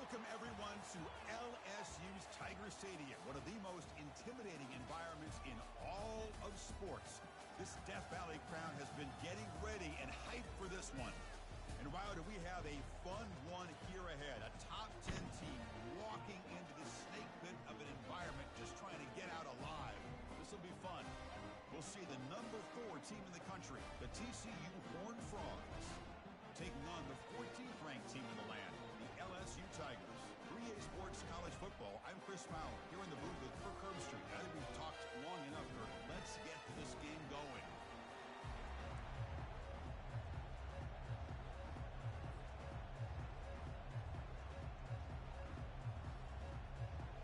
Welcome, everyone, to LSU's Tiger Stadium, one of the most intimidating environments in all of sports. This Death Valley crowd has been getting ready and hyped for this one. And wow, do we have a fun one here ahead. A top 10 team walking into the snake pit of an environment just trying to get out alive. This will be fun. We'll see the number 4 team in the country, the TCU Horned Frogs, taking on the 14th ranked team in the land, the LSU Tigers. 3A Sports College Football, I'm Chris Fowler, here in the booth with Kirk Herbstreit. I think we've talked long enough, Kirk. Let's get this game going.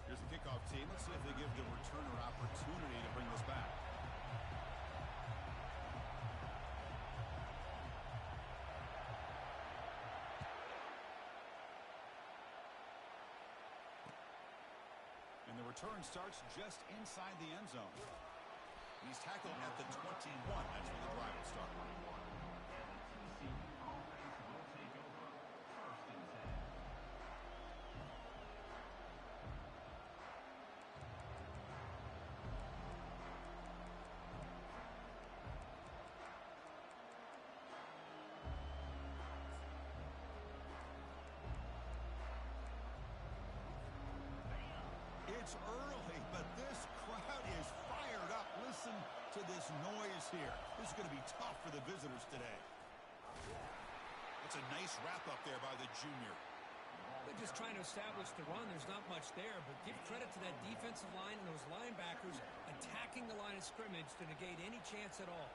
Here's the kickoff team. Let's see if they give the returner opportunity to bring this back. And the return starts just inside the end zone. He's tackled at the 21. That's where the drive will start. It's early, but this crowd is fired up. Listen to this noise here. This is going to be tough for the visitors today. It's a nice wrap up there by the junior. They're just trying to establish the run. There's not much there, but give credit to that defensive line and those linebackers attacking the line of scrimmage to negate any chance at all.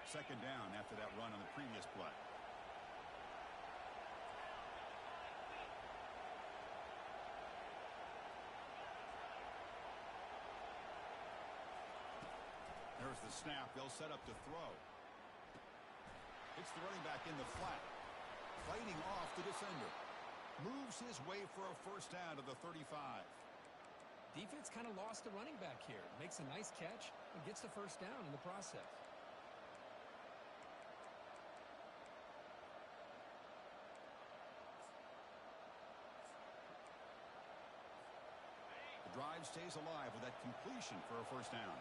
Second down after that run on the previous play. There's the snap. They'll set up to throw. It's the running back in the flat. Fighting off the defender. Moves his way for a first down to the 35. Defense kind of lost the running back here. Makes a nice catch and gets the first down in the process. Drive stays alive with that completion for a first down.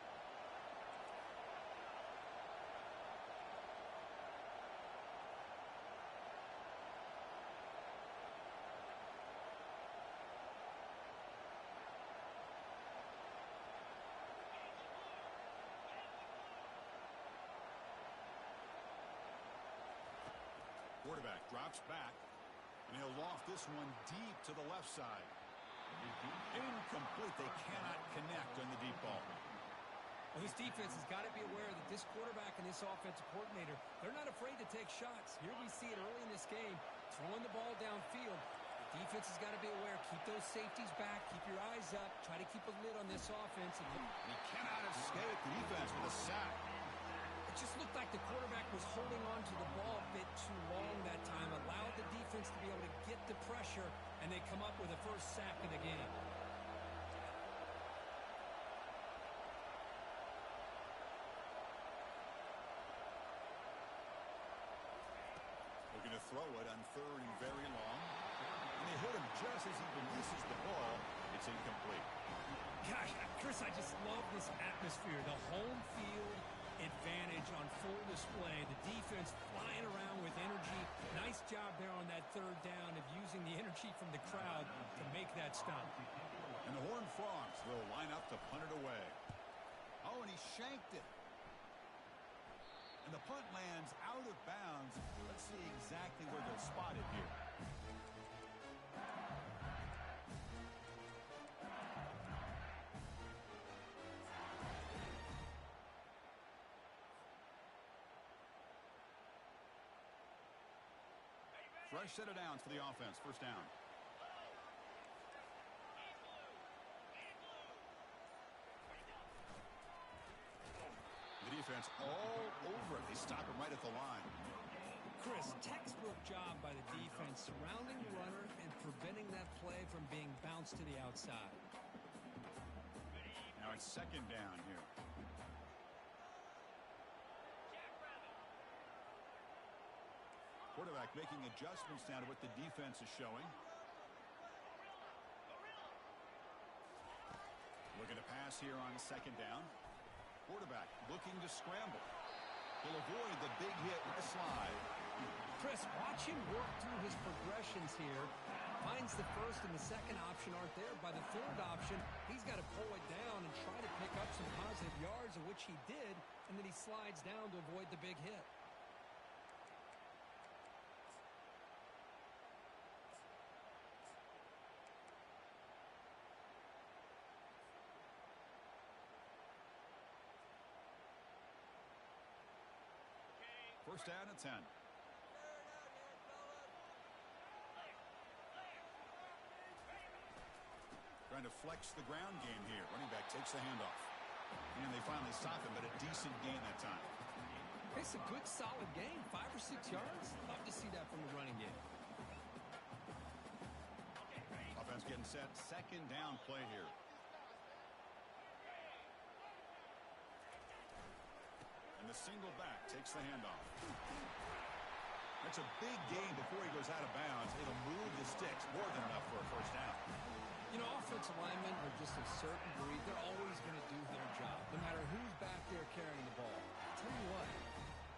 Quarterback drops back, and he'll loft this one deep to the left side. Incomplete. They cannot connect on the deep ball. Well, this defense has got to be aware that this quarterback and this offensive coordinator, they're not afraid to take shots. Here we see it early in this game, throwing the ball downfield. The defense has got to be aware. Keep those safeties back. Keep your eyes up. Try to keep a lid on this offense. And he cannot escape the defense with a sack. It just looked like the quarterback was holding on to the ball a bit too long that time, allowed the defense to be able to get the pressure, and they come up with a first sack of the game. Looking to throw it on third and very long. And they hit him just as he releases the ball. It's incomplete. Gosh, Chris, I just love this atmosphere. The home field advantage on full display. The defense flying around with energy. Nice job there on that third down of using the energy from the crowd to make that stop. And the Horned Frogs will line up to punt it away. Oh, and he shanked it. And the punt lands out of bounds. Let's see exactly where they'll spot it here. Fresh set of downs for the offense. First down. The defense all over it. They stop him right at the line. Chris, textbook job by the defense, surrounding the runner and preventing that play from being bounced to the outside. Now it's second down here. Quarterback making adjustments now to what the defense is showing. Looking to pass here on second down. Quarterback looking to scramble. He'll avoid the big hit with the slide. Chris, watch him work through his progressions here. Finds the first and the second option aren't there. By the third option, he's got to pull it down and try to pick up some positive yards, of which he did, and then he slides down to avoid the big hit. First down and 10. Trying to flex the ground game here. Running back takes the handoff. And they finally stop him, but a decent gain that time. It's a good, solid game. 5 or 6 yards. Love to see that from the running game. Offense getting set. Second down play here. And the single back takes the handoff. That's a big gain before he goes out of bounds. It'll move the sticks more than enough for a first down. You know, offensive linemen are just a certain breed. They're always going to do their job, no matter who's back there carrying the ball. I'll tell you what,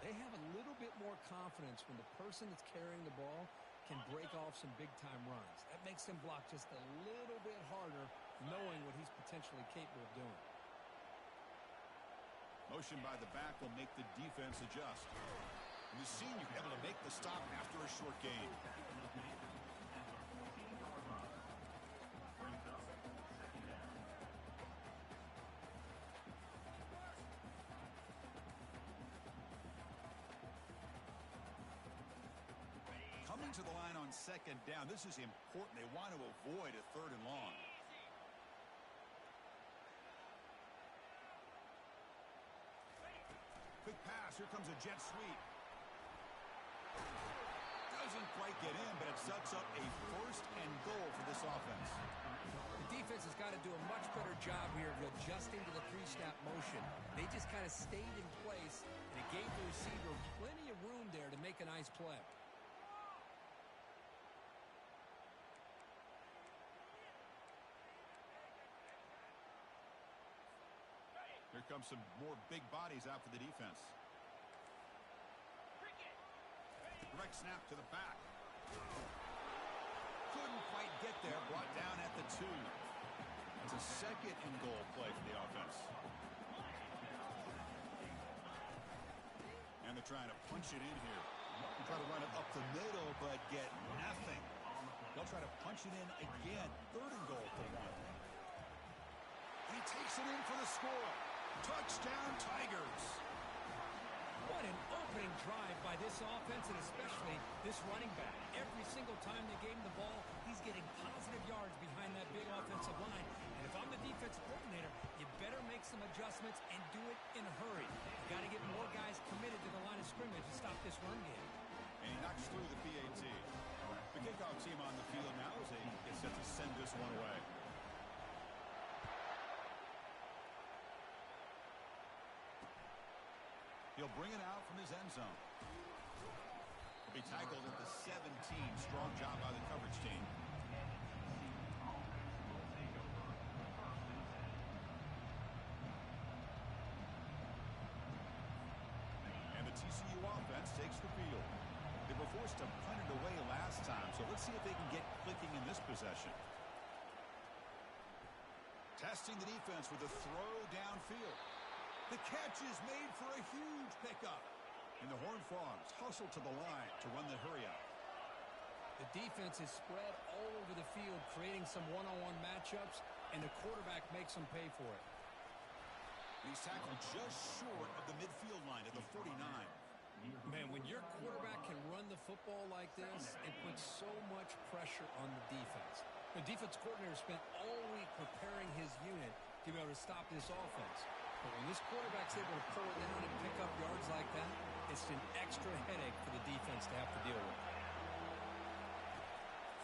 they have a little bit more confidence when the person that's carrying the ball can break off some big-time runs. That makes them block just a little bit harder, knowing what he's potentially capable of doing. Motion by the back will make the defense adjust. And the senior able to make the stop after a short gain. Coming to the line on second down. This is important. They want to avoid a third and long. Quick pass. Here comes a jet sweep. Doesn't quite get in, but it sets up a first and goal for this offense. The defense has got to do a much better job here of adjusting to the pre-snap motion. They just kind of stayed in place, and it gave the receiver plenty of room there to make a nice play. Here comes some more big bodies out for the defense. Direct snap to the back. Couldn't quite get there. Brought down at the 2. It's a second and goal play for the offense. And they're trying to punch it in here. Try to run it up the middle, but get nothing. They'll try to punch it in again. Third and goal for 1. He takes it in for the score. Touchdown, Tigers. What an opening drive by this offense, and especially this running back. Every single time they gave him the ball, he's getting positive yards behind that big offensive line. And if I'm the defensive coordinator, you better make some adjustments and do it in a hurry. You got to get more guys committed to the line of scrimmage to stop this run game. And he knocks through the PAT. The kickoff team on the field now as they get set to send this one away. He'll bring it out from his end zone. He'll be tackled at the 17. Strong job by the coverage team. And the TCU offense takes the field. They were forced to punt it away last time, so let's see if they can get clicking in this possession. Testing the defense with a throw downfield. The catch is made for a huge pickup. And the Horned Frogs hustle to the line to run the hurry up. The defense is spread all over the field, creating some one-on-one matchups, and the quarterback makes them pay for it. He's tackled just short of the midfield line at the 49. Man, when your quarterback can run the football like this, it puts so much pressure on the defense. The defense coordinator spent all week preparing his unit to be able to stop this offense. But when this quarterback's able to pull it down and pick up yards like that, It's an extra headache for the defense to have to deal with.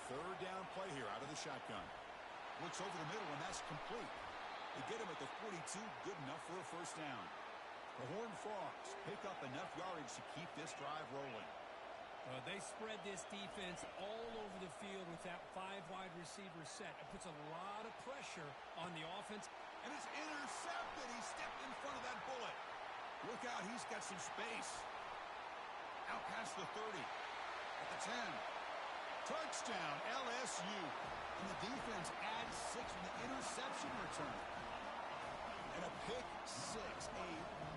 Third down play here out of the shotgun. Looks over the middle, and that's complete. They get him at the 42, good enough for a first down. The Horned Frogs pick up enough yardage to keep this drive rolling. They spread this defense all over the field with that 5 wide receiver set. It puts a lot of pressure on the offense. And it's intercepted. He stepped in front of that bullet. Look out, he's got some space. Out past the 30. At the 10. Touchdown, LSU. And the defense adds 6 from the interception return. And a pick 6. A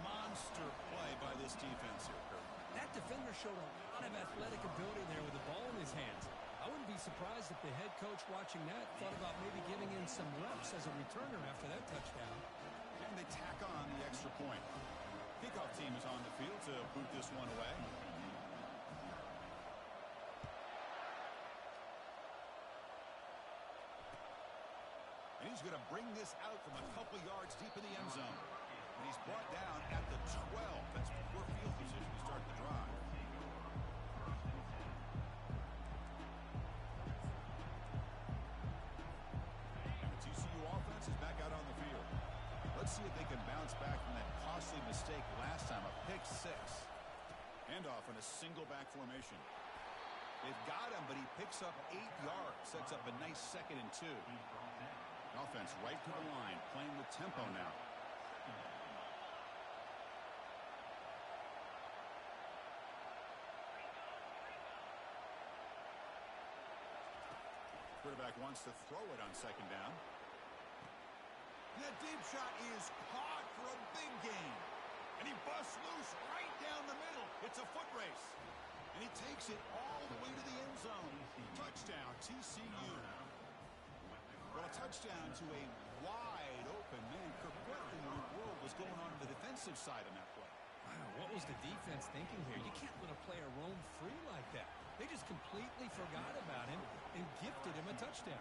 monster play by this defense here, Kurt. That defender showed a lot of athletic ability there with the ball in his hands. I wouldn't be surprised if the head coach watching that thought about maybe giving in some reps as a returner after that touchdown. And they tack on the extra point. Kickoff team is on the field to boot this one away. And he's going to bring this out from a couple yards deep in the end zone. And he's brought down at the 12. That's poor field position to start the drive. And the TCU offense is back out on the field. Let's see if they can bounce back from that costly mistake last time, a pick 6. Handoff in a single back formation. They've got him, but he picks up 8 yards, sets up a nice 2nd and 2. Offense right to the line, playing with tempo now. Quarterback wants to throw it on 2nd down. That deep shot is caught for a big gain. And he busts loose right down the middle. It's a foot race. And he takes it all the way to the end zone. Touchdown, TCU. Well, a touchdown to a wide open man. Kirk, what in the world was going on the defensive side on that play? Wow, what was the defense thinking here? You can't let a player roam free like that. They just completely forgot about him and gifted him a touchdown.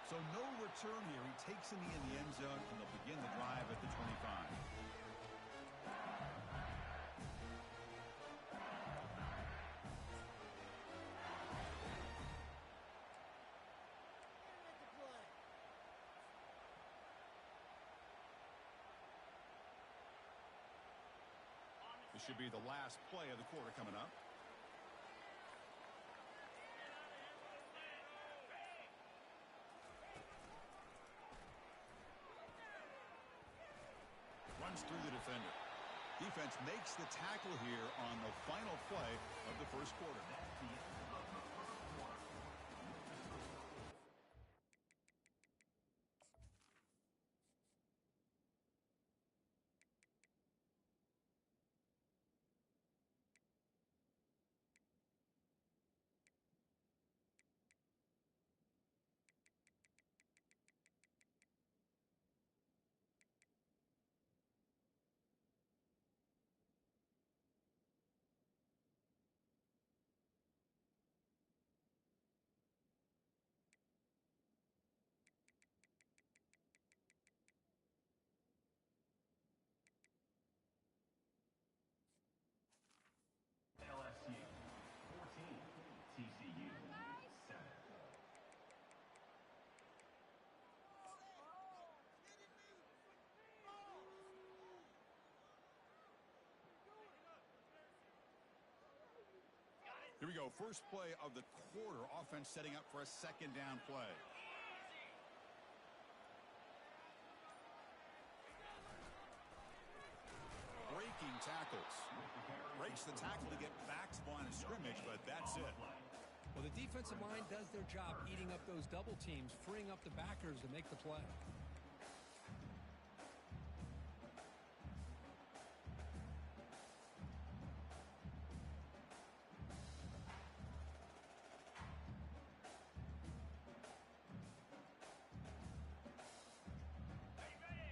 So no return here. He takes him in the end zone, and they'll begin the drive at the 25. This should be the last play of the quarter coming up. Runs through the defender. Defense makes the tackle here on the final play of the first quarter. LSU 14, TCU 7. Here we go. First play of the quarter. Offense setting up for a 2nd down play. Breaking tackles. Breaks the tackle to get back to the line of scrimmage, but that's it. Well, the defensive line does their job eating up those double teams, freeing up the backers to make the play.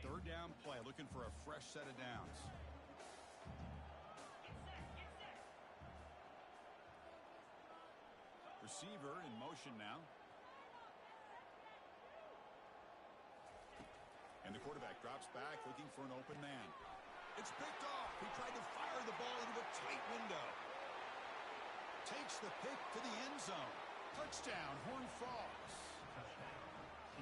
Third down play, looking for a fresh set of downs. Receiver in motion now. And the quarterback drops back looking for an open man. It's picked off. He tried to fire the ball into a tight window. Takes the pick to the end zone. Touchdown, Horned Frogs.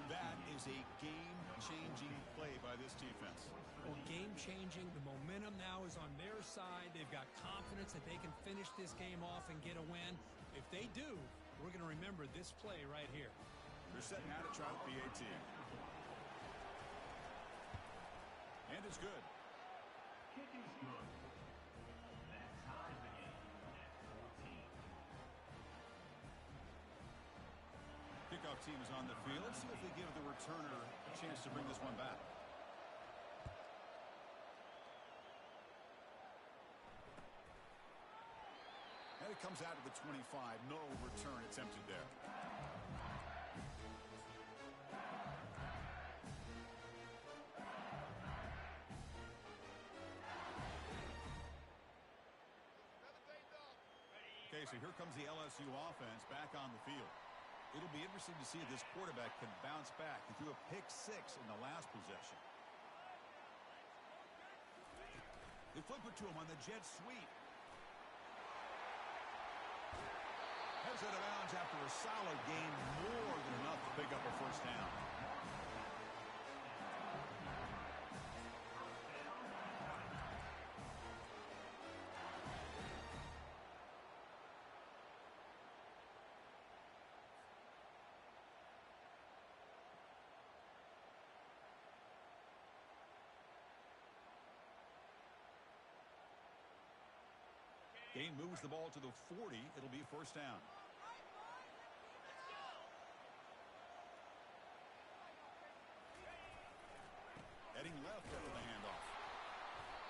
That is a game-changing play by this defense. Well, game-changing. The momentum now is on their side. They've got confidence that they can finish this game off and get a win. If they do, we're going to remember this play right here. They're setting out to try the PAT. And it's good. Kick is good. That ties the game at 14. Kickoff team is on the field. Let's see if they give the returner a chance to bring this one back. And it comes out of the 25. No return attempted there. Okay, so here comes the LSU offense back on the field. It'll be interesting to see if this quarterback can bounce back. He threw a pick 6 in the last possession. They flip it to him on the jet sweep. Heads out of bounds after a solid game, more than enough to pick up a first down. Gain moves the ball to the 40. It'll be first down. Heading left after the handoff.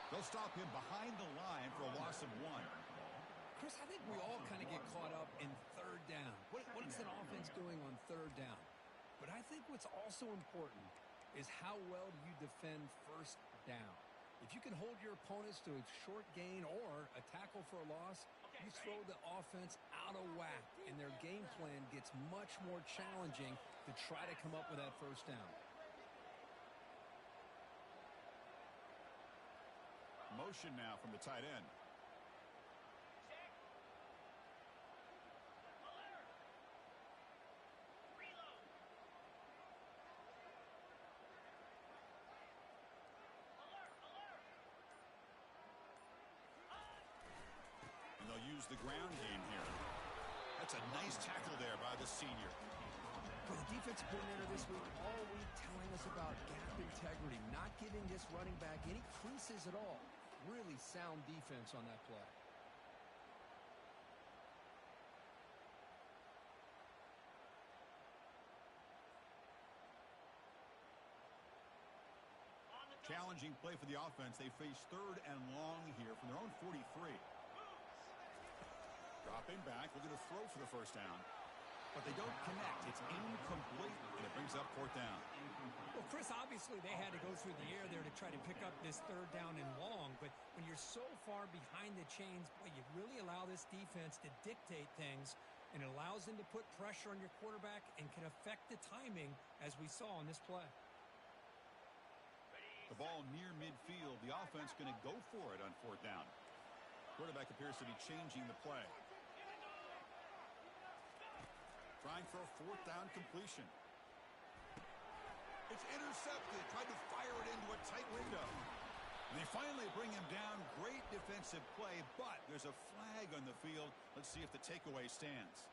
They'll stop him behind the line for a loss of 1. Chris, I think we all kind of get caught up in third down. What is an offense doing on third down? But I think what's also important is how well do you defend first down. If you can hold your opponents to a short gain or a tackle for a loss, you throw the offense out of whack, and their game plan gets much more challenging to try to come up with that first down. Motion now from the tight end. And they'll use the ground game here. That's a nice tackle there by the senior. For the defensive coordinator this week, all week telling us about gap integrity, not giving this running back any creases at all. Really sound defense on that play. Challenging play for the offense. They face third and long here from their own 43. Dropping back, looking to throw for the first down. But they don't connect. It's incomplete, and it brings up fourth down. Well, Chris, obviously they had to go through the air there to try to pick up this third down and long, but when you're so far behind the chains, boy, you really allow this defense to dictate things, and it allows them to put pressure on your quarterback and can affect the timing, as we saw on this play. The ball near midfield. The offense going to go for it on fourth down. Quarterback appears to be changing the play. Trying for a fourth down completion. It's intercepted. Tried to fire it into a tight window. And they finally bring him down. Great defensive play, but there's a flag on the field. Let's see if the takeaway stands.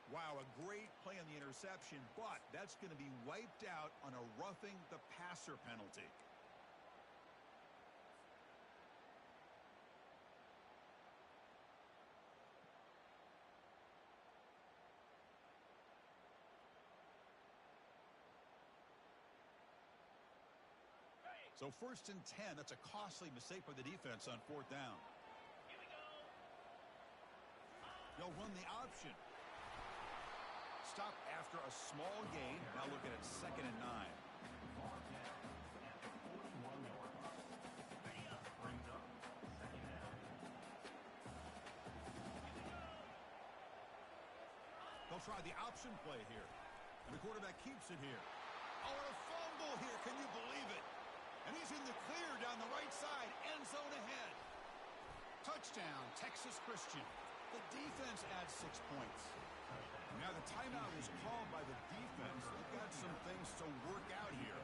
Wow, a great play on the interception, but that's going to be wiped out on a roughing the passer penalty. So first and 10, that's a costly mistake by the defense on fourth down. They'll run the option. Stop after a small gain. Now looking at second and 9. They'll try the option play here. And the quarterback keeps it here. Oh, and a fumble! fumble here. Can you believe it? And he's in the clear down the right side. End zone ahead. Touchdown, Texas Christian. The defense adds 6 points. Now the timeout is called by the defense. They've got some things to work out here.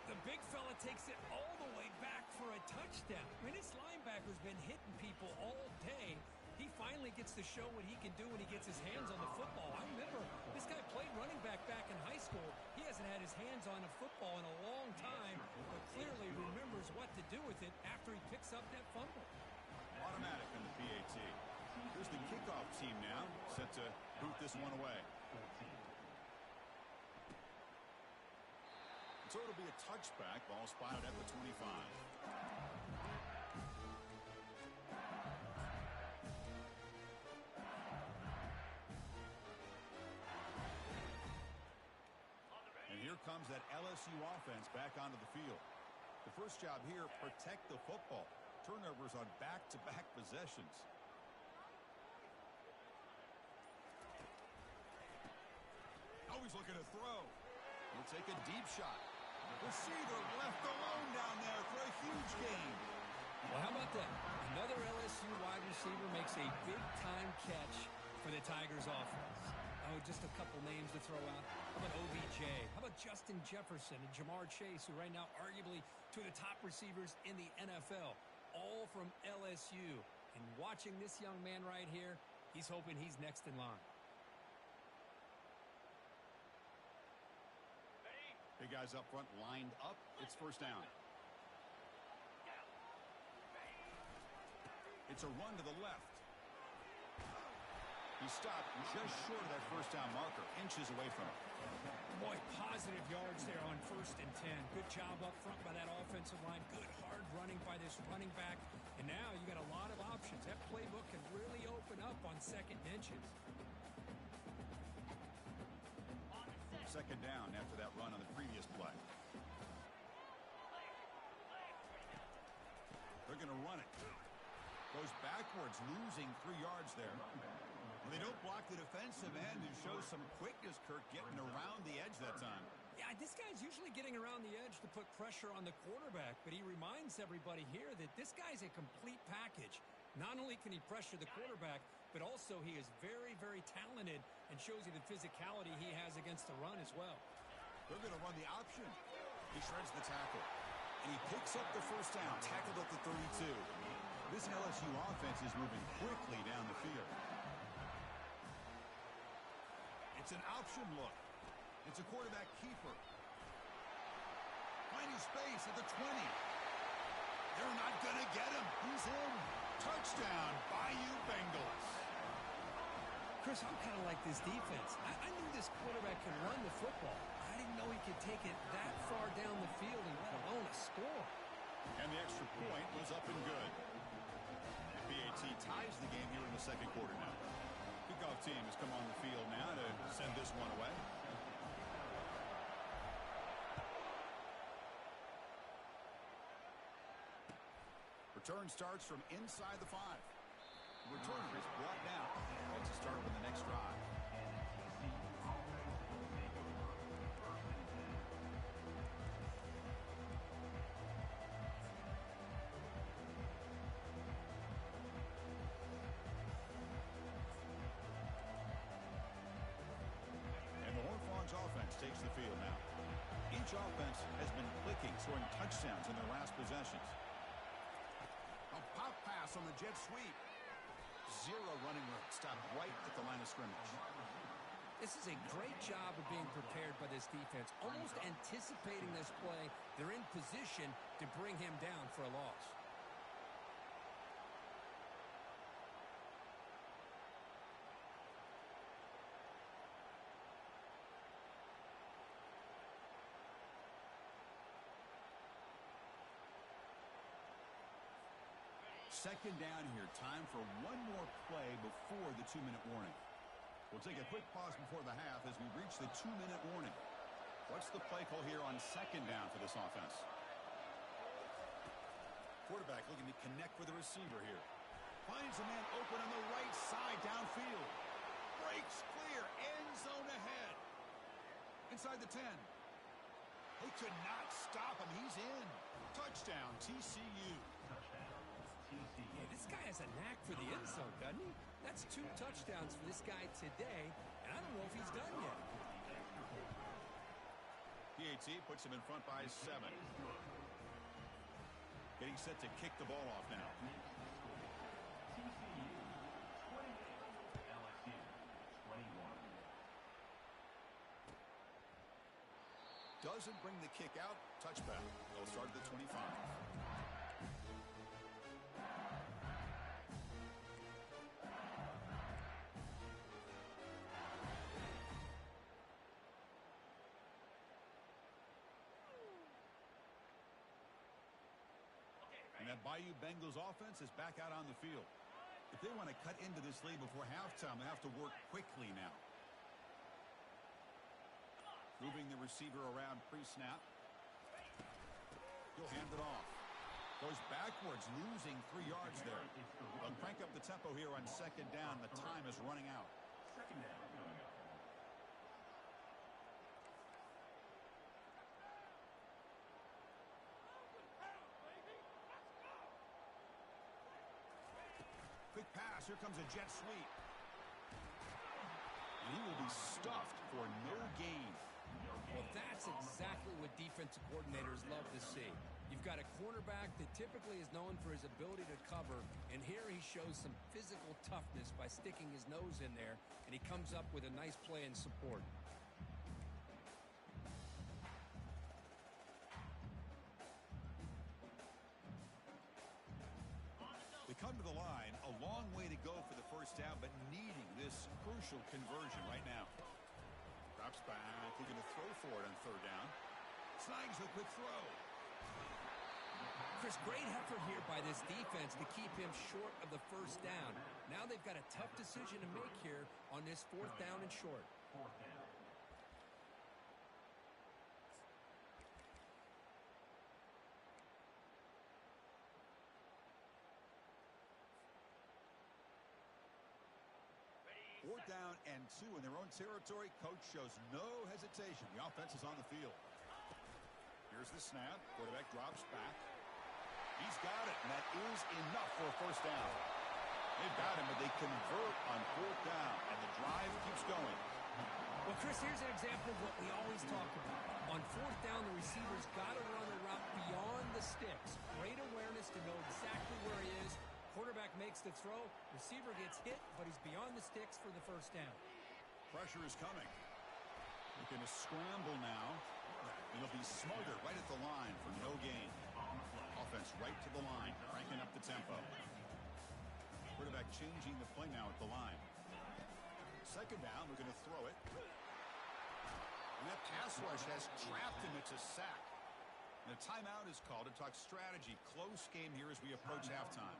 The big fella takes it all the way back for a touchdown. I mean, this linebacker's been hitting people all day. He finally gets to show what he can do when he gets his hands on the football. I remember this guy played running back in high school. He hasn't had his hands on a football in a long time, but clearly remembers what to do with it after he picks up that fumble. Automatic on the PAT. Here's the kickoff team now, set to boot this one away. So it'll be a touchback. Ball spotted at the 25. And here comes that LSU offense back onto the field. The first job here, protect the football. Turnovers on back-to-back possessions. Always looking to throw. He'll take a deep shot. Receiver left alone down there for a huge gain. Well, how about that? Another LSU wide receiver makes a big-time catch for the Tigers offense. Oh, just a couple names to throw out. How about OBJ? How about Justin Jefferson and Jamar Chase, who right now arguably two of the top receivers in the NFL, all from LSU. And watching this young man right here, he's hoping he's next in line. Big guys up front lined up. It's first down. It's a run to the left. He stopped just short of that first down marker, inches away from it. Boy, positive yards there on 1st and 10. Good job up front by that offensive line. Good hard running by this running back. And now you got a lot of options. That playbook can really open up on 2nd and inches. Second down after that run on the previous play. They're going to run it. Goes backwards, losing 3 yards there. They don't block the defensive end and show some quickness, Kirk, getting around the edge that time. Yeah, this guy's usually getting around the edge to put pressure on the quarterback, but he reminds everybody here that this guy's a complete package. Not only can he pressure the quarterback, but also he is very, very talented and shows you the physicality he has against the run as well. They're going to run the option. He shreds the tackle. And he picks up the first down, tackled at the 32. This LSU offense is moving quickly down the field. It's an option look. It's a quarterback keeper. Finding space at the 20. They're not going to get him. He's in. Touchdown, Bayou Bengals. Chris, I'm kind of like this defense. I knew this quarterback could run the football. I didn't know he could take it that far down the field and let alone a score. And the extra point was up and good. The PAT ties the game here in the second quarter now. Kickoff team has come on the field now to send this one away. Return starts from inside the 5. The returner is brought down. Let's start with the next drive. And the Horned Frogs offense takes the field now. Each offense has been clicking, scoring touchdowns in their last possessions. A pop pass on the jet sweep. 0 running room. Stopped right at the line of scrimmage. This is a great job of being prepared by this defense. Almost anticipating this play. They're in position to bring him down for a loss. Second down here. Time for one more play before the 2-minute warning. We'll take a quick pause before the half as we reach the 2-minute warning. What's the play call here on second down for this offense? Quarterback looking to connect with the receiver here. Finds a man open on the right side downfield. Breaks clear. End zone ahead. Inside the 10. They could not stop him. He's in. Touchdown, TCU. Touchdown, TCU. Yeah, this guy has a knack for the end zone, doesn't he? That's 2 touchdowns for this guy today, and I don't know if he's done yet. PAT puts him in front by 7. Getting set to kick the ball off now. TCU 28, LSU 21. Doesn't bring the kick out. Touchback. They'll start at the 25. And that Bayou Bengals offense is back out on the field. If they want to cut into this lead before halftime, they have to work quickly now. Moving the receiver around pre-snap. He'll hand it off. Goes backwards, losing 3 yards there. They'll crank up the tempo here on 2nd down. The time is running out. 2nd down coming up. Quick pass. Here comes a jet sweep. And he will be stuffed for no gain. Well, that's exactly what defensive coordinators love to see. You've got a cornerback that typically is known for his ability to cover, and here he shows some physical toughness by sticking his nose in there, and he comes up with a nice play in support. They come to the line, a long way to go for the first down, but needing this crucial conversion right now. Drops back, looking to throw for it on 3rd down. Snags a quick throw. Chris, great effort here by this defense to keep him short of the first down. Now they've got a tough decision to make here on this 4th down and short. 4th down. Fourth down and 2 in their own territory. Coach shows no hesitation. The offense is on the field. Here's the snap. Quarterback drops back. He's got it, and that is enough for a first down. They've got him, but they convert on 4th down, and the drive keeps going. Well, Chris, here's an example of what we always talk about. On 4th down, the receiver's got to run the route beyond the sticks. Great awareness to know exactly where he is. Quarterback makes the throw. Receiver gets hit, but he's beyond the sticks for the first down. Pressure is coming. Looking to scramble now. It'll be Smothered right at the line for no gain. Offense right to the line, cranking up the tempo. Quarterback changing the play now at the line. 2nd down, we're going to throw it. And that pass rush has trapped him. It's a sack. And a timeout is called to talk strategy. Close game here as we approach halftime.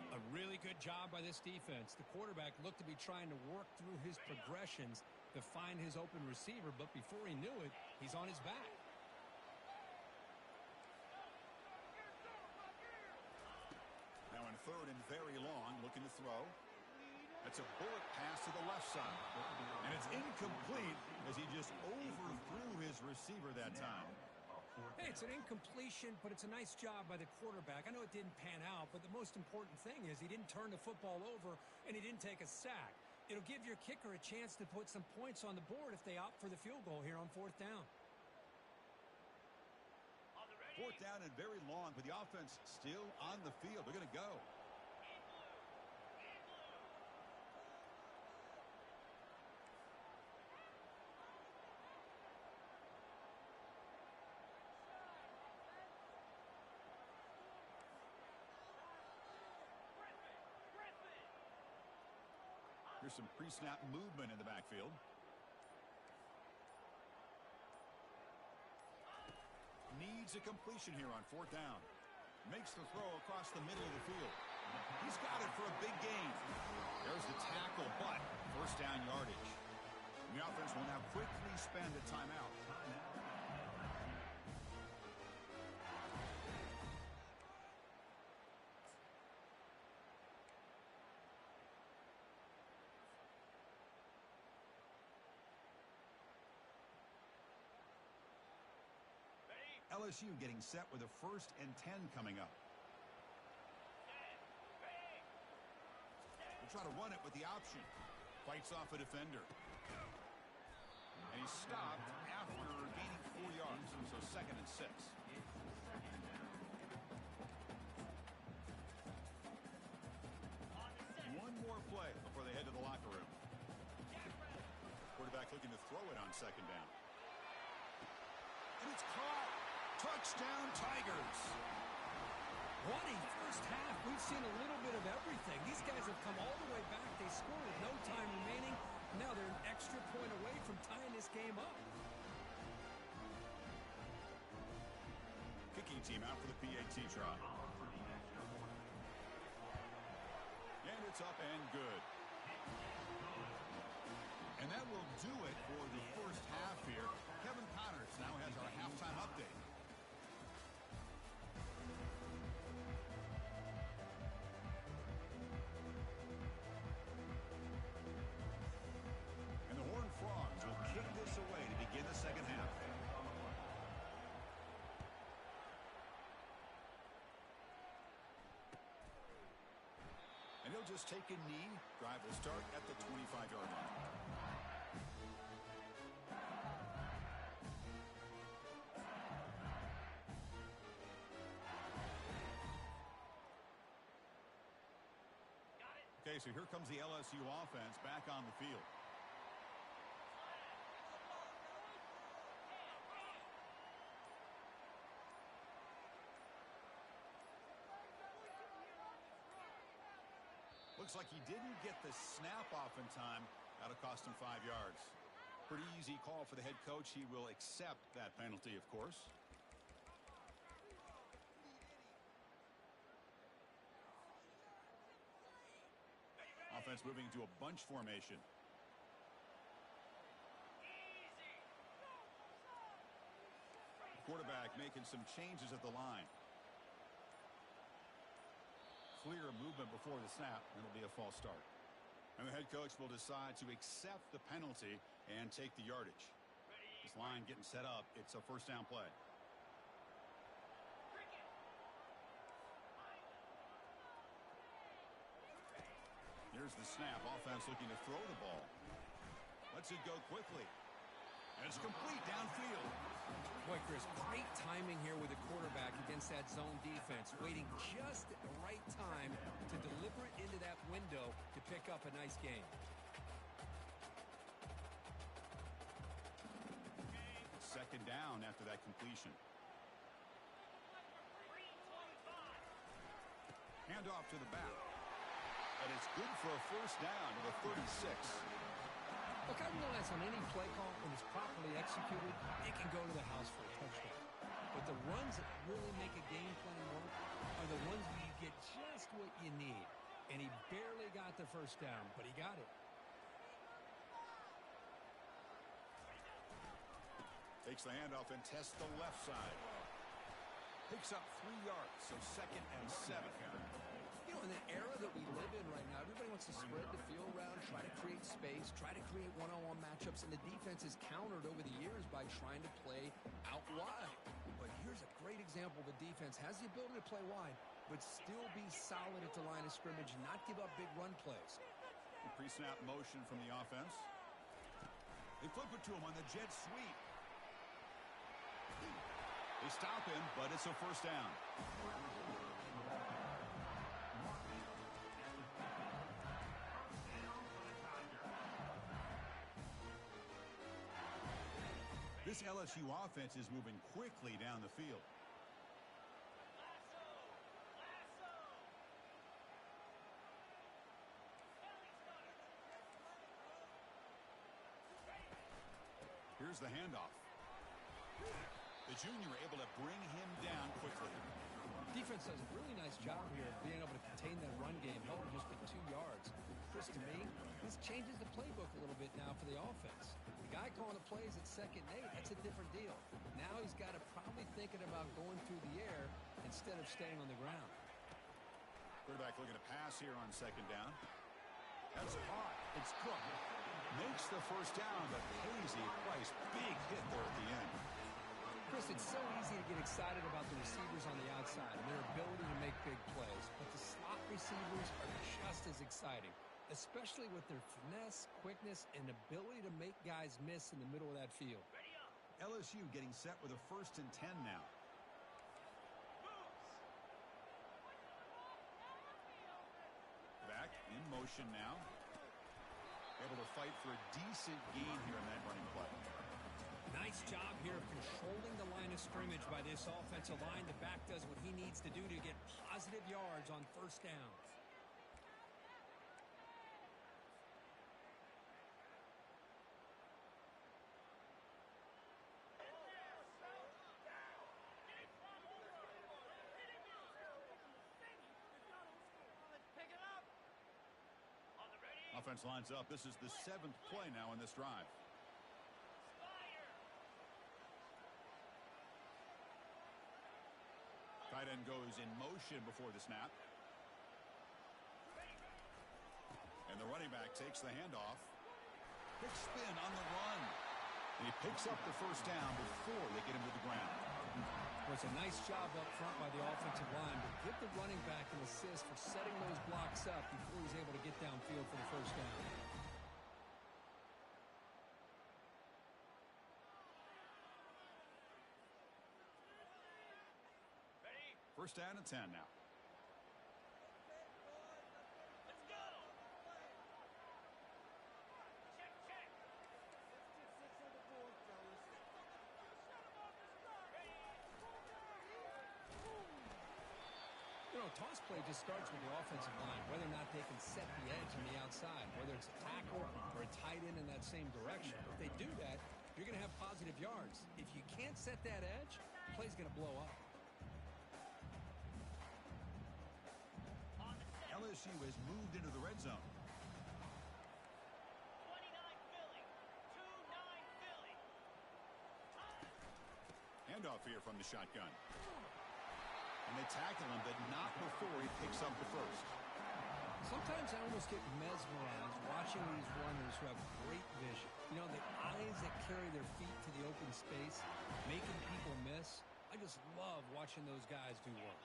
A really good job by this defense. The quarterback looked to be trying to work through his progressions to find his open receiver, but before he knew it, he's on his back. Now in 3rd and very long, looking to throw. That's a bullet pass to the left side. And it's incomplete as he just overthrew his receiver that time. Hey, it's an incompletion, but it's a nice job by the quarterback. I know it didn't pan out, but the most important thing is he didn't turn the football over and he didn't take a sack. It'll give your kicker a chance to put some points on the board if they opt for the field goal here on 4th down. 4th down and very long, but the offense still on the field. They're going to go. Here's some pre-snap movement in the backfield. Needs a completion here on 4th down. Makes the throw across the middle of the field. He's got it for a big gain. There's the tackle, but first down yardage. The offense will now quickly spend a timeout. LSU getting set with a 1st and 10 coming up. They'll try to run it with the option. Fights off a defender. And he's stopped after gaining 4 yards. So 2nd and 6. One more play before they head to the locker room. Quarterback looking to throw it on 2nd down. And it's caught. Touchdown, Tigers. What a first half. We've seen a little bit of everything. These guys have come all the way back. They scored with no time remaining. Now they're an extra point away from tying this game up. Kicking team out for the PAT try. And it's up and good. And that will do it for the first half here. Kevin Connors now has our halftime update. And the Horned Frogs will kick this away to begin the second half. And he'll just take a knee. Drive will start at the 25-yard line. Okay, so here comes the LSU offense back on the field. Looks like he didn't get the snap off in time. That'll cost him 5 yards. Pretty easy call for the head coach. He will accept that penalty, of course. Offense moving into a bunch formation. Quarterback making some changes at the line. Clear movement before the snap, and it'll be a false start. And the head coach will decide to accept the penalty and take the yardage. This line getting set up. It's a first down play. Here's the snap. Offense looking to throw the ball. Lets it go quickly. And it's complete downfield. Boy, Chris, great timing here with the quarterback against that zone defense. Waiting just at the right time to deliver it into that window to pick up a nice gain. Second down after that completion. Hand off to the back. And it's good for a first down to the 36. Look, I realize on any play call, when it's properly executed, it can go to the house for a touchdown. But the runs that really make a game plan work are the ones where you get just what you need. And he barely got the first down, but he got it. Takes the handoff and tests the left side. Picks up 3 yards, so 2nd and 7. You know, in the era that we live in right now, everybody wants to spread the field around, try to create space, try to create one-on-one matchups, and the defense is countered over the years by trying to play out wide. But here's a great example. The defense has the ability to play wide, but still be solid at the line of scrimmage, not give up big run plays. Pre-snap motion from the offense. They flip it to him on the jet sweep. They stop him, but it's a first down. This LSU offense is moving quickly down the field. Here's the handoff. The junior able to bring him down quickly. Defense does a really nice job here of being able to contain that run game, held him just for 2 yards. Chris, to me, this changes the playbook a little bit now for the offense. The guy calling the plays at 2nd and 8, that's a different deal. Now he's got to probably thinking about going through the air instead of staying on the ground. Quarterback looking to pass here on 2nd down. That's hot. It's Cook. Makes the first down, but pays a price. Big hit there at the end. Chris, it's so easy to get excited about the receivers on the outside and their ability to make big plays, but the slot receivers are just as exciting, especially with their finesse, quickness, and ability to make guys miss in the middle of that field. LSU getting set with a 1st and 10 now. Back in motion now. Able to fight for a decent gain here in that running play. Nice job here of controlling the line of scrimmage by this offensive line. The back does what he needs to do to get positive yards on 1st down. Offense lines up. This is the 7th play now in this drive. Tight end goes in motion before the snap. And the running back takes the handoff. Quick spin on the run. And he picks up the 1st down before they get him to the ground. Well, it's a nice job up front by the offensive line, but give the running back an assist for setting those blocks up before he's able to get downfield for the 1st down. Ready? 1st down and 10 now. Let's go. Check, check. You know, toss play just starts with the offensive line, whether or not they can set the edge on the outside, whether it's a tackle or a tight end in that same direction. If they do that, you're going to have positive yards. If you can't set that edge, the play's going to blow up. LSU has moved into the red zone. 29 Philly. 2-9 Philly. Handoff here from the shotgun. And they tackle him, but not before he picks up the 1st. Sometimes I almost get mesmerized watching these runners who have great vision. You know, the eyes that carry their feet to the open space, making people miss. I just love watching those guys do work.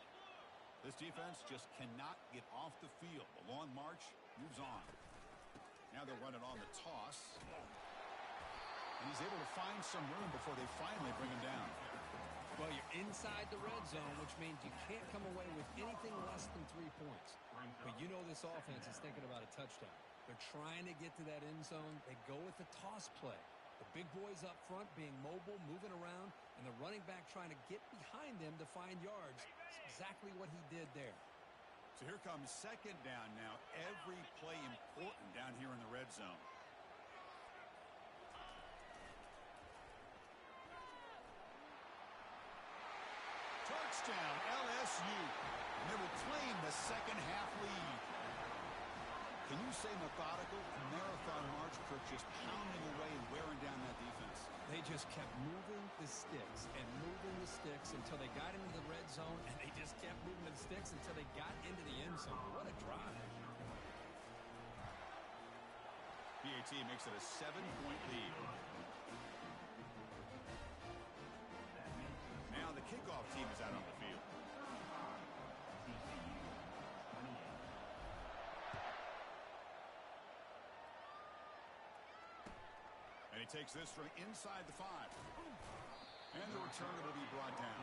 This defense just cannot get off the field. The long march moves on. Now they're running on the toss. And he's able to find some room before they finally bring him down. Well, you're inside the red zone, which means you can't come away with anything less than 3 points. But you know this offense is thinking about a touchdown. They're trying to get to that end zone. They go with the toss play. The big boys up front being mobile, moving around, and the running back trying to get behind them to find yards. It's exactly what he did there. So here comes 2nd down now. Every play important down here in the red zone. Touchdown, LSU. And they will claim the 2nd half lead. Can you say methodical? Marathon march, Kirk, just pounding away and wearing down that defense. They just kept moving the sticks and moving the sticks until they got into the red zone, and they just kept moving the sticks until they got into the end zone. What a drive. PAT makes it a 7-point lead. Now the kickoff team is out on the field. And he takes this from inside the 5. And the returner will be brought down.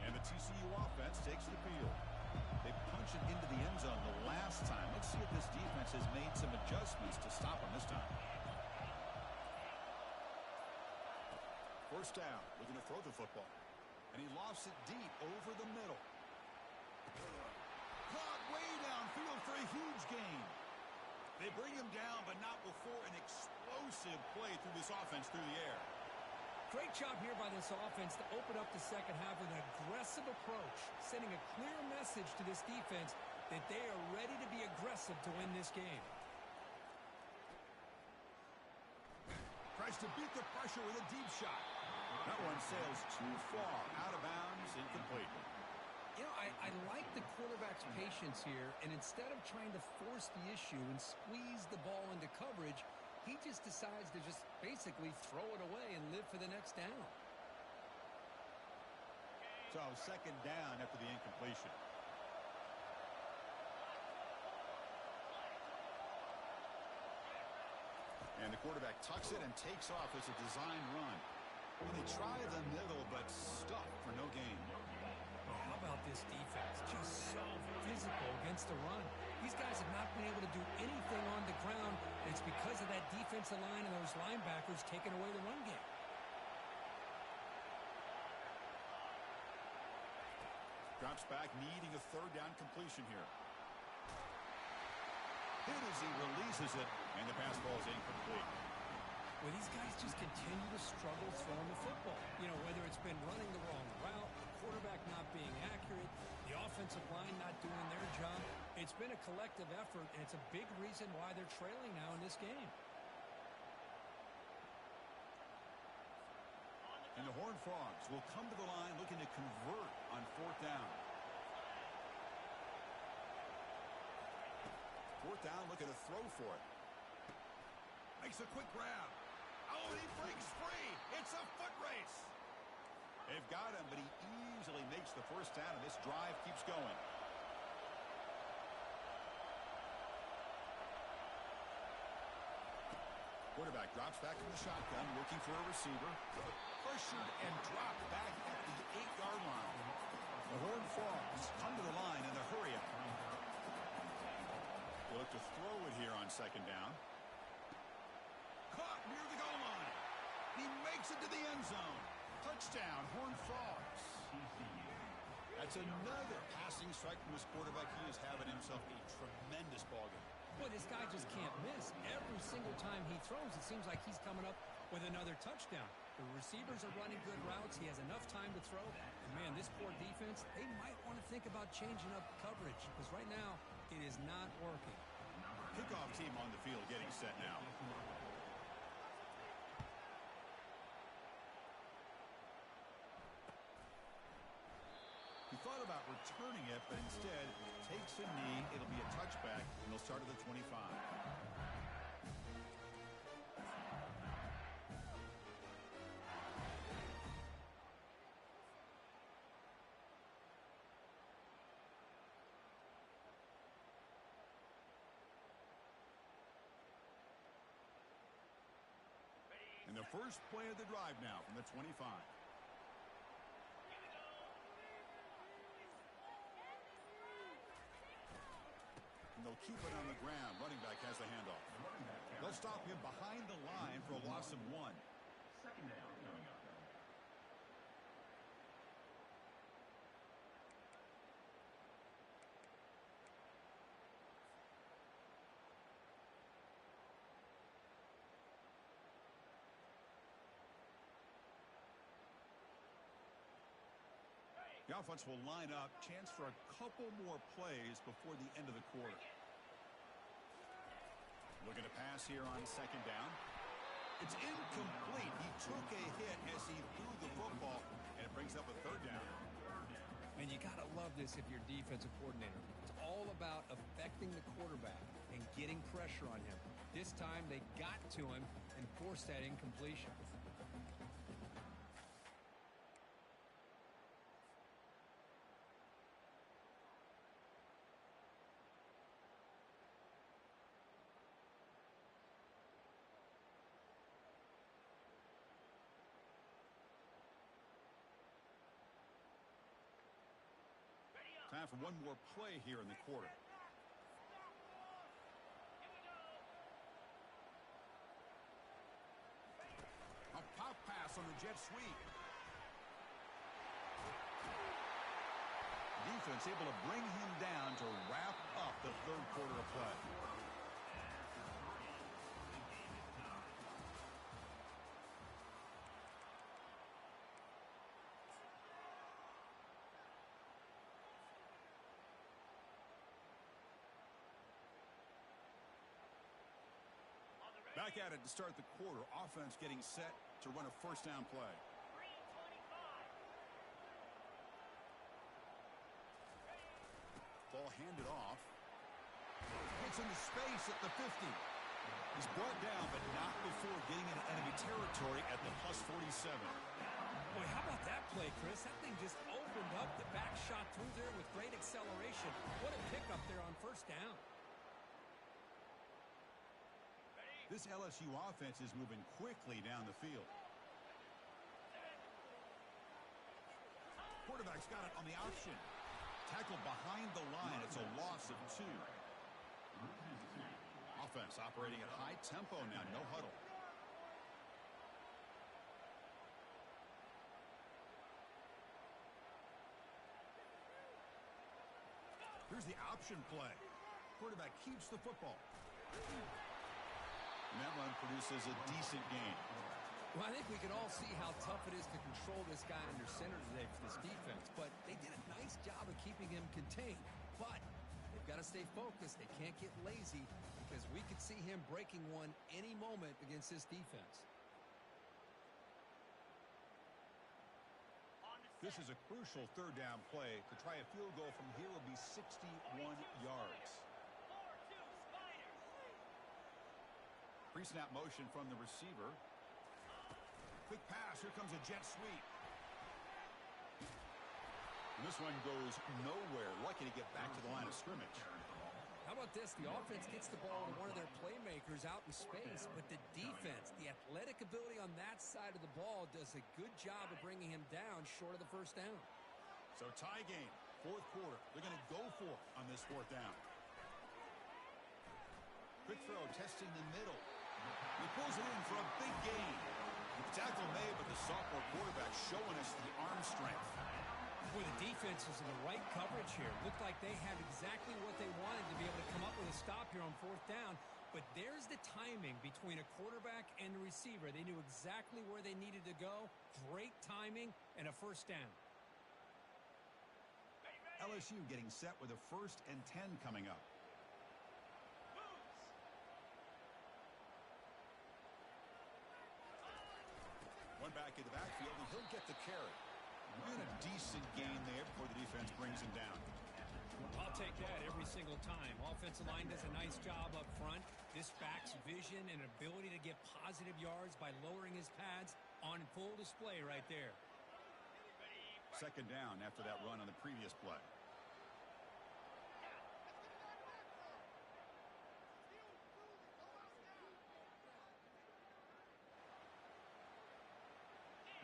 And the TCU offense takes the field. They punch it into the end zone the last time. Let's see if this defense has made some adjustments to stop them this time. 1st down, looking to throw the football. And he lofts it deep over the middle. Caught way downfield for a huge gain. They bring him down, but not before an explosive play through this offense through the air. Great job here by this offense to open up the 2nd half with an aggressive approach, sending a clear message to this defense that they are ready to be aggressive to win this game. Tries to beat the pressure with a deep shot. That one sails too far, out of bounds, incomplete. You know, I like the quarterback's patience here, and instead of trying to force the issue and squeeze the ball into coverage, he just decides to just basically throw it away and live for the next down. So second down after the incompletion. And the quarterback tucks it and takes off as a design run. Well, they try the middle, but stuck for no gain. How about this defense? Just so physical against the run. These guys have not been able to do anything on the ground. It's because of that defensive line and those linebackers taking away the run game. Drops back, needing a third down completion here. Hit as he releases it, and the pass ball is incomplete. Well, these guys just continue to struggle throwing the football. You know, whether it's been running the wrong route, the quarterback not being accurate, the offensive line not doing their job. It's been a collective effort, and it's a big reason why they're trailing now in this game. And the Horned Frogs will come to the line looking to convert on fourth down. Fourth down, looking to throw for it. Makes a quick grab. Oh, and he breaks free. It's a foot race. They've got him, but he easily makes the first down, and this drive keeps going. Quarterback drops back in the shotgun, looking for a receiver. Pressured and dropped back at the 8-yard line. The Horned Frogs come to the line in a hurry-up. They look to throw it here on second down. Caught near the goal line. He makes it to the end zone. Touchdown, Horned Frogs. That's another passing strike from his quarterback. He is having himself a tremendous ballgame. Boy, this guy just can't miss. Every single time he throws, it seems like he's coming up with another touchdown. The receivers are running good routes. He has enough time to throw. And, man, this poor defense, they might want to think about changing up coverage because right now it is not working. Kickoff team on the field getting set now. He thought about returning it, but instead takes a knee. It'll be a touchback, and they'll start at the 25. And the first play of the drive now from the 25. And they'll keep it on the ground. Running back has the handoff. They'll stop him behind the line for a loss of 1. Second down coming up. The offense will line up. Chance for a couple more plays before the end of the quarter. Looking to pass here on second down. It's incomplete. He took a hit as he threw the football, and it brings up a third down. And you got to love this if you're defensive coordinator. It's all about affecting the quarterback and getting pressure on him. This time they got to him and forced that incompletion. Time for one more play here in the quarter. A pop pass on the jet sweep. Defense able to bring him down to wrap up the third quarter of play. Back at it to start the quarter. Offense getting set to run a first down play. hand it off. Gets into space at the 50. He's brought down, but not before getting into enemy territory at the plus 47. Boy, how about that play, Chris? That thing just opened up. The back shot through there with great acceleration. What a pickup there on first down. This LSU offense is moving quickly down the field. Quarterback's got it on the option. Tackle behind the line. It's a loss of 2. Offense operating at high tempo now. No huddle. Here's the option play. Quarterback keeps the football. And that run produces a decent gain. Well, I think we can all see how tough it is to control this guy under center today for this defense. But they did a nice job of keeping him contained. But they've got to stay focused. They can't get lazy because we could see him breaking one any moment against this defense. This is a crucial third down play. To try a field goal from here will be 61 yards. Pre-snap motion from the receiver. Quick pass. Here comes a jet sweep. And this one goes nowhere. Lucky to get back to the line of scrimmage. How about this? The offense gets the ball to one of their playmakers out in space, but the defense, the athletic ability on that side of the ball does a good job of bringing him down short of the first down. So tie game, fourth quarter. They're going to go for it on this fourth down. Quick throw, testing the middle. He pulls it in for a big gain. The tackle made, but the sophomore quarterback showing us the arm strength. Boy, the defense is in the right coverage here. Looked like they had exactly what they wanted to be able to come up with a stop here on fourth down. But there's the timing between a quarterback and the receiver. They knew exactly where they needed to go. Great timing and a first down. LSU getting set with a 1st and 10 coming up. One back in the backfield, and he'll get the carry. And a decent gain there before the defense brings him down. I'll take that every single time. Offensive line does a nice job up front. This back's vision and ability to get positive yards by lowering his pads on full display right there. Second down after that run on the previous play.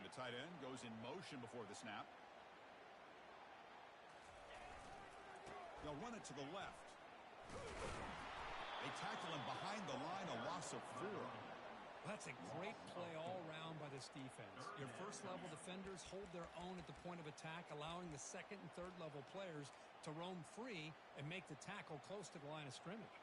The tight end goes in motion before the snap. They'll run it to the left. They tackle him behind the line, a loss of 4. That's a great play all around by this defense. Your first-level defenders hold their own at the point of attack, allowing the second and third-level players to roam free and make the tackle close to the line of scrimmage.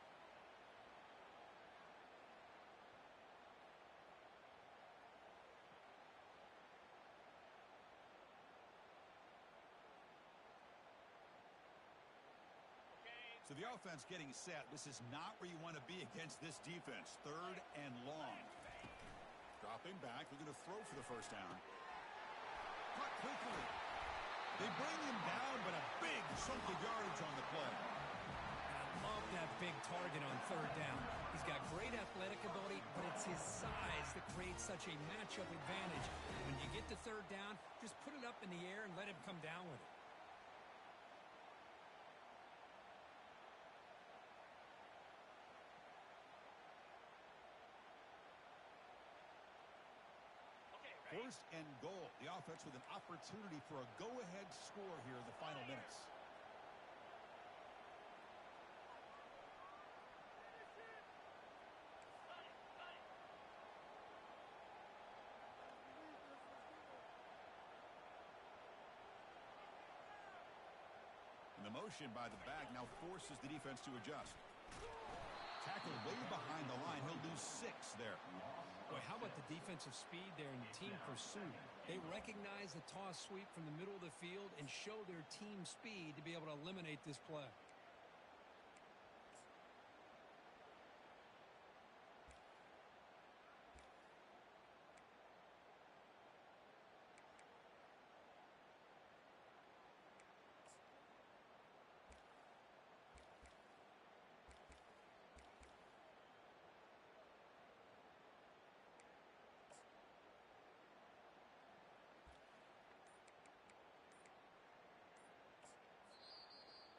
So the offense getting set. This is not where you want to be against this defense. 3rd and long. Dropping back, looking to throw for the first down. Caught quickly. They bring him down, but a big chunk of yardage on the play. I love that big target on third down. He's got great athletic ability, but it's his size that creates such a matchup advantage. When you get to third down, just put it up in the air and let him come down with it. First and goal. The offense with an opportunity for a go-ahead score here in the final minutes. And the motion by the back now forces the defense to adjust. Tackle way behind the line. He'll lose 6 there. Boy, how about the defensive speed there in the team pursuit? They recognize the toss sweep from the middle of the field and show their team speed to be able to eliminate this play.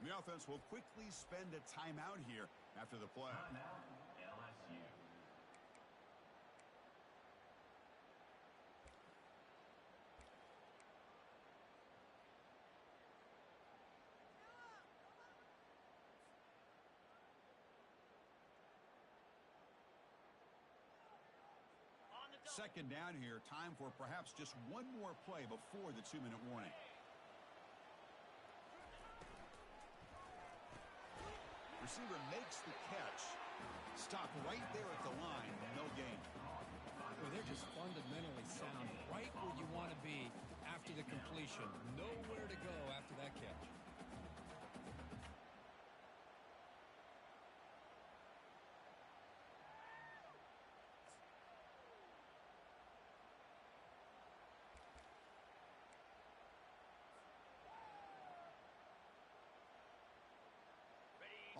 The offense will quickly spend a timeout here after the play. Timeout, LSU. Second down here. Time for perhaps just one more play before the 2-minute warning. Receiver makes the catch. Stop right there at the line. No gain. Well, they're just fundamentally sound right where you want to be after the completion. Nowhere to go after that catch.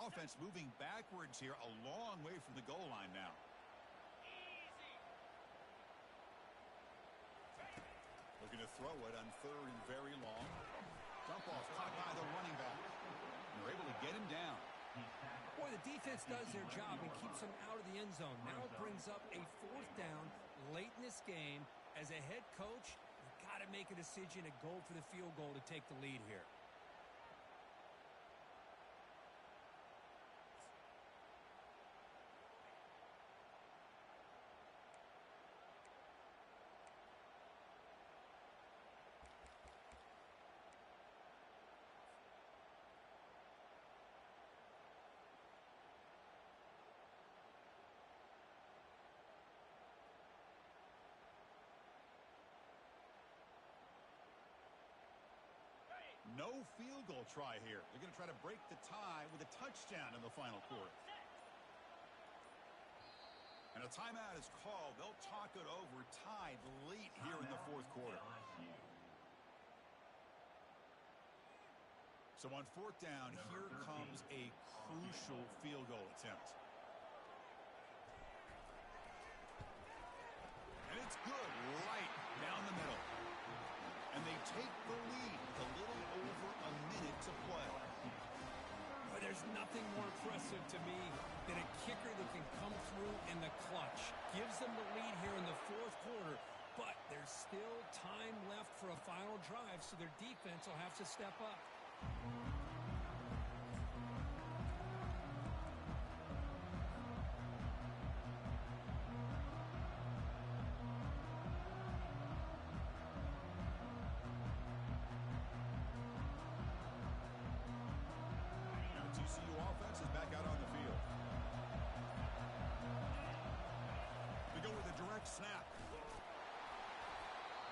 Offense moving backwards here, a long way from the goal line now. Looking to throw it on 3rd and very long. Dump off caught by the running back. They're able to get him down. Boy, the defense does their job and keeps them out of the end zone. Now it brings up a 4th down late in this game. As a head coach, you've got to make a decision and go for the field goal to take the lead here. No field goal try here. They're going to try to break the tie with a touchdown in the final quarter. And a timeout is called. They'll talk it over, tied late here in the 4th quarter. So on 4th down, here comes a crucial field goal attempt. And it's good right down the middle. And they take the lead with a little over a minute to play. But there's nothing more impressive to me than a kicker that can come through in the clutch. Gives them the lead here in the 4th quarter, but there's still time left for a final drive, so their defense will have to step up. Snap.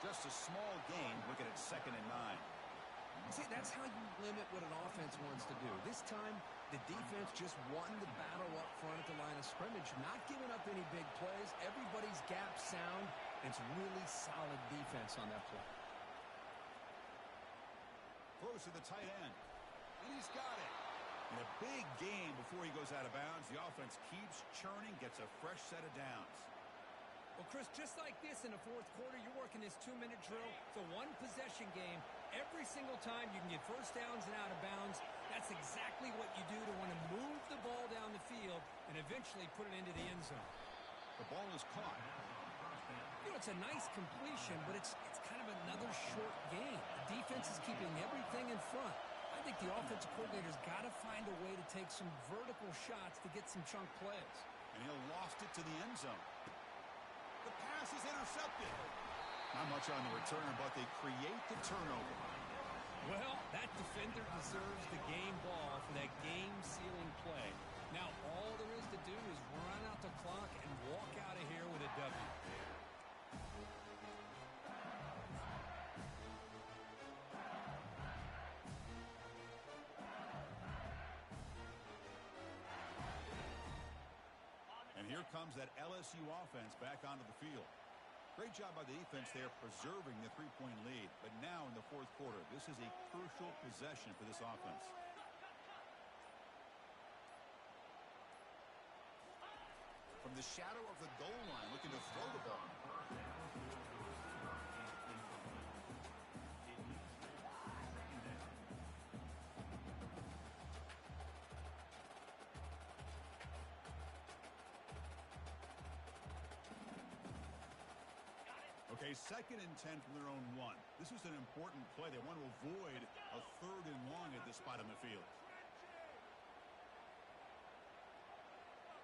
Just a small gain. Looking at 2nd and 9. See, that's how you limit what an offense wants to do. This time, the defense just won the battle up front at the line of scrimmage, not giving up any big plays. Everybody's gap sound. It's really solid defense on that play. Throws to the tight end. And he's got it. In a big game before he goes out of bounds, the offense keeps churning, gets a fresh set of downs. Well, Chris, just like this in the 4th quarter, you're working this 2-minute drill. It's a one-possession game. Every single time you can get first downs and out of bounds. That's exactly what you do to want to move the ball down the field and eventually put it into the end zone. The ball is caught. You know, it's a nice completion, but it's kind of another short game. The defense is keeping everything in front. I think the offensive coordinator's got to find a way to take some vertical shots to get some chunk plays. And he'll lost it to the end zone. The pass is intercepted. Not much on the return, but they create the turnover. Well, that defender deserves the game ball for that game-sealing play. Now, all there is to do is run out the clock and walk out of here with a W. And here comes that LSU offense back onto the field. Great job by the defense there preserving the 3-point lead. But now in the 4th quarter, this is a crucial possession for this offense. From the shadow of the goal line, looking to throw the ball. Okay, 2nd and 10 from their own 1. This is an important play. They want to avoid a 3rd and long at this spot on the field.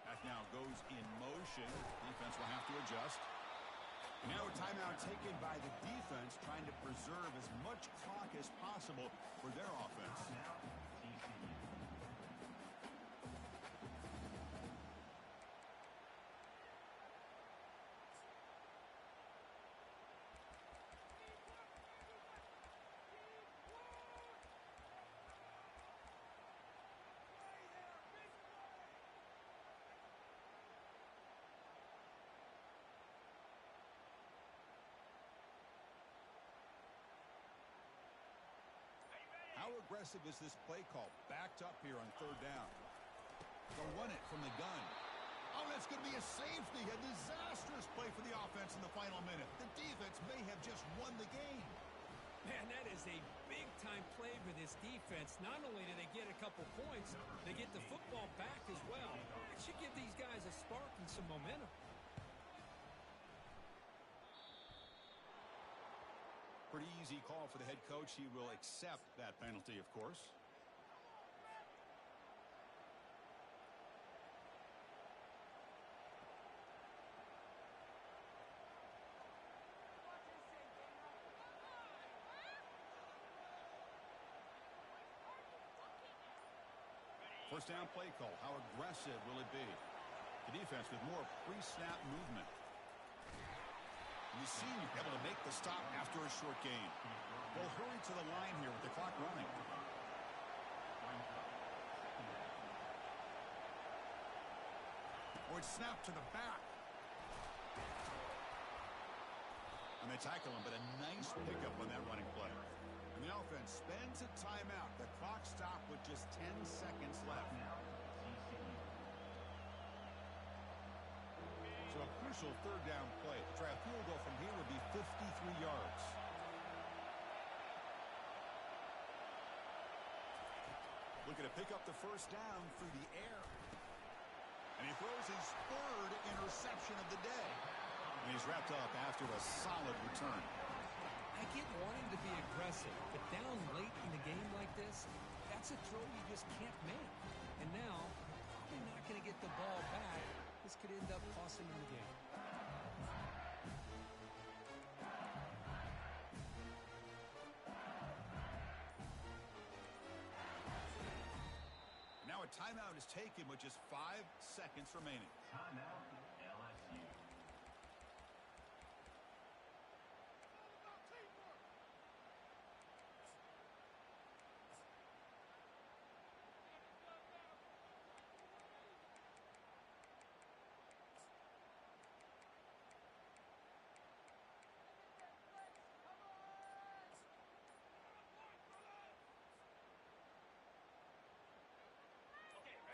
That now goes in motion. Defense will have to adjust. Now a timeout taken by the defense, trying to preserve as much clock as possible for their offense. How aggressive is this play call? Backed up here on 3rd down. They'll run it from the gun. Oh, that's going to be a safety. A disastrous play for the offense in the final minute. The defense may have just won the game. Man, that is a big-time play for this defense. Not only do they get a couple points, they get the football back as well. It should give these guys a spark and some momentum. Pretty easy call for the head coach. He will accept that penalty, of course. First down play call. How aggressive will it be? The defense with more pre-snap movement. You see him able to make the stop after a short gain. They'll hurry to the line here with the clock running. Or it's snapped to the back. And they tackle him, but a nice pickup on that running play. And the offense spends a timeout. The clock stopped with just 10 seconds left. So a crucial 3rd down play. To try a field goal from here would be 53 yards. Looking to pick up the 1st down through the air. And he throws his 3rd interception of the day. And he's wrapped up after a solid return. I get wanting to be aggressive, but down late in the game like this, that's a throw you just can't make. And now, you're probably not going to get the ball back. This could end up costing him the game. Now a timeout is taken with just 5 seconds remaining. Timeout, LSU.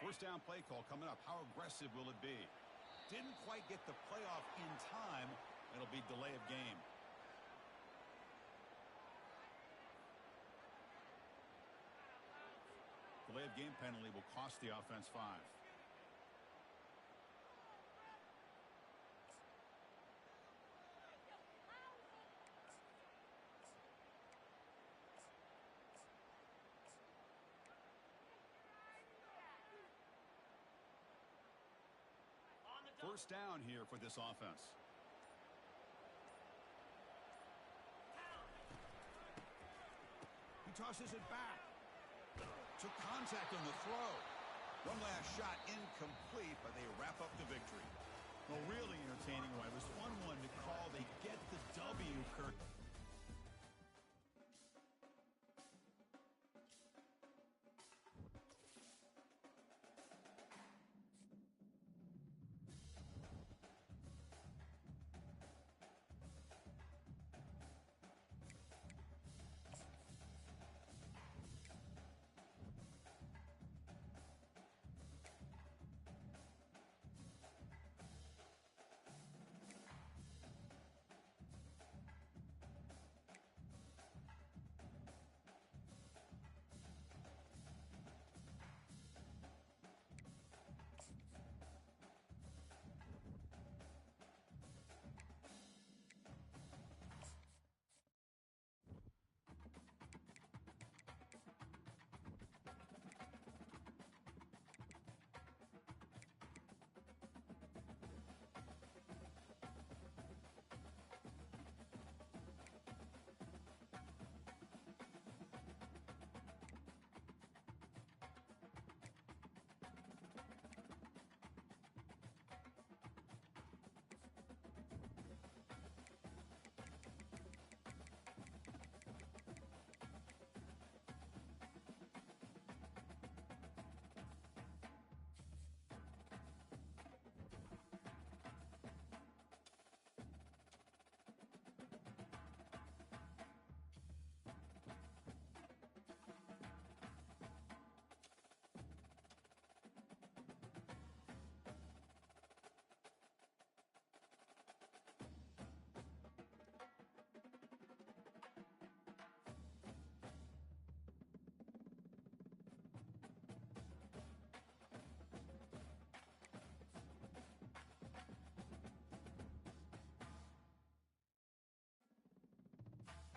First down play call coming up. How aggressive will it be? Didn't quite get the playoff in time. It'll be delay of game. Delay of game penalty will cost the offense 5. First down here for this offense. He tosses it back. Took contact on the throw. One last shot incomplete, but they wrap up the victory.